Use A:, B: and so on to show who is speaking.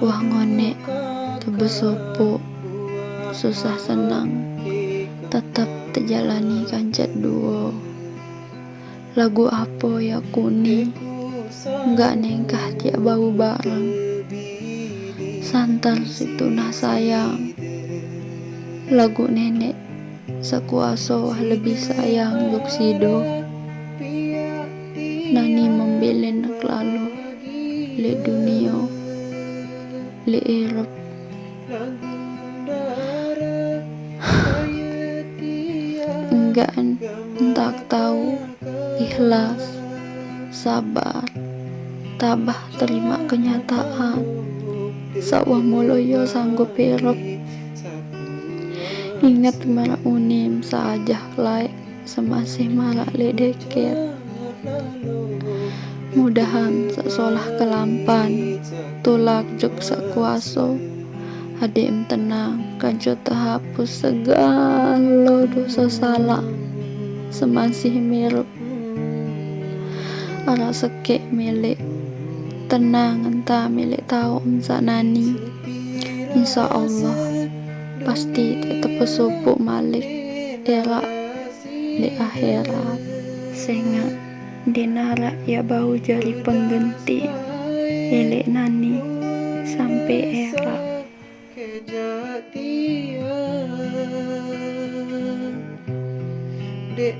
A: Wah ngone tebesopo susah senang tetap terjalani kancat duo. Lagu apa ya kuni nggak nengkah tiap bau bareng. Santar situ nah sayang. Lagu nenek sekuaso lebih sayang Luxido. Nani membelin nak lalu le dunia le Arab. Enggak entah tahu ikhlas sabar tabah terima kenyataan sawah moloyo sanggup Arab. Ingat marak unim saja laik semasih marak le deket. Mudahan sesolah kelampan tulak juk sekuaso adem tenang kanjo terhapus segala dosa salah semasih mirip ara sekek milik tenang entah milik tahu nani. Insya Allah pasti tetap pesupuk malik era di akhirat sehingga dinara ya bau jari pengganti milik nani sampai era kejadian dek